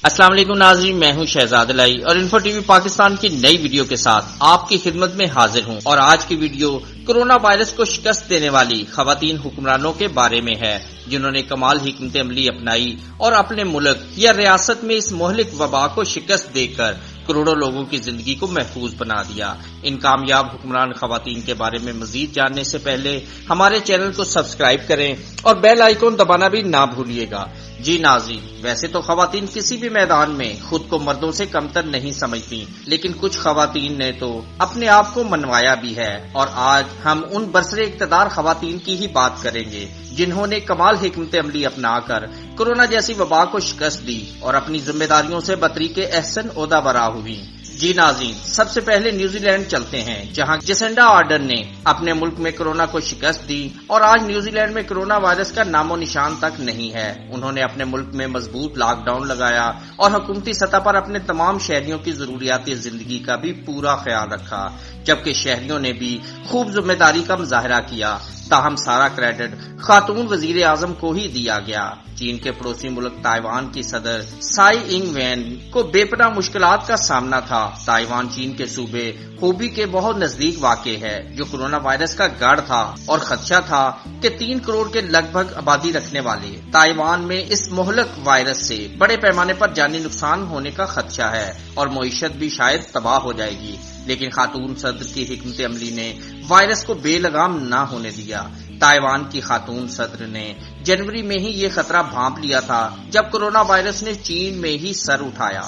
السلام علیکم ناظرین، میں ہوں شہزاد الہی اور انفو ٹی وی پاکستان کی نئی ویڈیو کے ساتھ آپ کی خدمت میں حاضر ہوں۔ اور آج کی ویڈیو کورونا وائرس کو شکست دینے والی خواتین حکمرانوں کے بارے میں ہے، جنہوں نے کمال حکمت عملی اپنائی اور اپنے ملک یا ریاست میں اس مہلک وبا کو شکست دے کر کروڑوں لوگوں کی زندگی کو محفوظ بنا دیا۔ ان کامیاب حکمران خواتین کے بارے میں مزید جاننے سے پہلے ہمارے چینل کو سبسکرائب کریں اور بیل آئیکن دبانا بھی نہ بھولیے گا۔ جی ناظرین، ویسے تو خواتین کسی بھی میدان میں خود کو مردوں سے کمتر نہیں سمجھتی، لیکن کچھ خواتین نے تو اپنے آپ کو منوایا بھی ہے، اور آج ہم ان برسر اقتدار خواتین کی ہی بات کریں گے جنہوں نے کمال حکمت عملی اپنا کر کورونا جیسی وبا کو شکست دی اور اپنی ذمہ داریوں سے بطریق احسن عہدہ برآ ہوئی۔ جی ناظرین، سب سے پہلے نیوزی لینڈ چلتے ہیں، جہاں جسنڈا آرڈن نے اپنے ملک میں کورونا کو شکست دی اور آج نیوزی لینڈ میں کورونا وائرس کا نام و نشان تک نہیں ہے۔ انہوں نے اپنے ملک میں مضبوط لاک ڈاؤن لگایا اور حکومتی سطح پر اپنے تمام شہریوں کی ضروریات زندگی کا بھی پورا خیال رکھا، جبکہ شہریوں نے بھی خوب ذمہ داری کا مظاہرہ کیا۔ تاہم سارا کریڈٹ خاتون وزیر اعظم کو ہی دیا گیا۔ چین کے پڑوسی ملک تائیوان کی صدر سائی انگ وین کو بے پناہ مشکلات کا سامنا تھا۔ تائیوان چین کے صوبے ہوبی کے بہت نزدیک واقع ہے، جو کورونا وائرس کا گڑھ تھا، اور خدشہ تھا کہ 3 کروڑ کے لگ بھگ آبادی رکھنے والے تائیوان میں اس مہلک وائرس سے بڑے پیمانے پر جانی نقصان ہونے کا خدشہ ہے اور معیشت بھی شاید تباہ ہو جائے گی۔ لیکن خاتون صدر کی حکمت عملی نے وائرس کو بے لگام نہ ہونے دیا۔ تائیوان کی خاتون صدر نے جنوری میں ہی یہ خطرہ بھانپ لیا تھا، جب کورونا وائرس نے چین میں ہی سر اٹھایا۔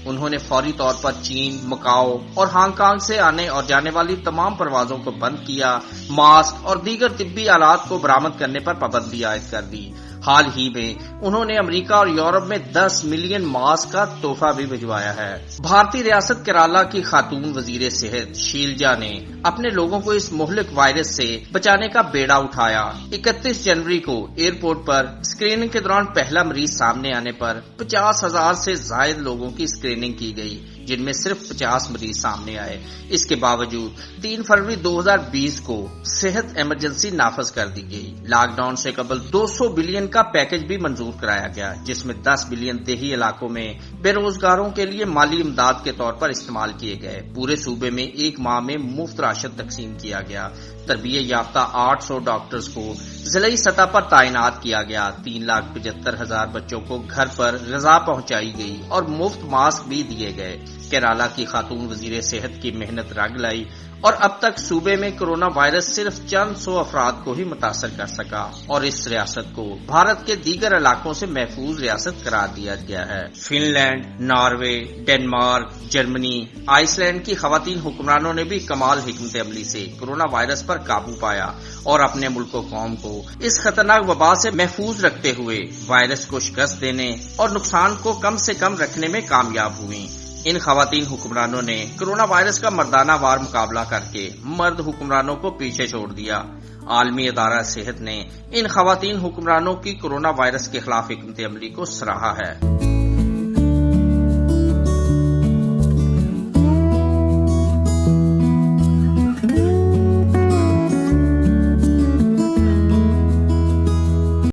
انہوں نے فوری طور پر چین، مکاؤ اور ہانگ کانگ سے آنے اور جانے والی تمام پروازوں کو بند کیا، ماسک اور دیگر طبی آلات کو برآمد کرنے پر پابندی عائد کر دی۔ حال ہی میں انہوں نے امریکہ اور یورپ میں 10 ملین ماسک کا تحفہ بھی بھجوایا ہے۔ بھارتی ریاست کیرالہ کی خاتون وزیر صحت شیلجا نے اپنے لوگوں کو اس مہلک وائرس سے بچانے کا بیڑا اٹھایا۔ 31 جنوری کو ایئرپورٹ پر اسکریننگ کے دوران پہلا مریض سامنے آنے پر 50,000 سے زائد لوگوں کی اسکریننگ کی گئی، جن میں صرف 50 مریض سامنے آئے۔ اس کے باوجود 3 فروری 2020 کو صحت ایمرجنسی نافذ کر دی گئی۔ لاک ڈاؤن سے قبل 200 بلین کا پیکج بھی منظور کرایا گیا، جس میں 10 بلین دیہی علاقوں میں بے روزگاروں کے لیے مالی امداد کے طور پر استعمال کیے گئے۔ پورے صوبے میں 1 ماہ میں مفت راشن تقسیم کیا گیا۔ تربیت یافتہ 800 ڈاکٹرز کو ضلعی سطح پر تعینات کیا گیا۔ 3,75,000 بچوں کو گھر پر غذا پہنچائی گئی اور مفت ماسک بھی دیے گئے۔ کیرالہ کی خاتون وزیر صحت کی محنت رنگ لائی اور اب تک صوبے میں کورونا وائرس صرف چند 100 افراد کو ہی متاثر کر سکا اور اس ریاست کو بھارت کے دیگر علاقوں سے محفوظ ریاست قرار دیا گیا ہے۔ فن لینڈ، ناروے، ڈنمارک، جرمنی، آئس لینڈ کی خواتین حکمرانوں نے بھی کمال حکمت عملی سے کورونا وائرس پر قابو پایا اور اپنے ملک و قوم کو اس خطرناک وبا سے محفوظ رکھتے ہوئے وائرس کو شکست دینے اور نقصان کو کم سے کم رکھنے میں کامیاب ہوئیں۔ ان خواتین حکمرانوں نے کورونا وائرس کا مردانہ وار مقابلہ کر کے مرد حکمرانوں کو پیچھے چھوڑ دیا۔ عالمی ادارہ صحت نے ان خواتین حکمرانوں کی کورونا وائرس کے خلاف حکمت عملی کو سراہا ہے۔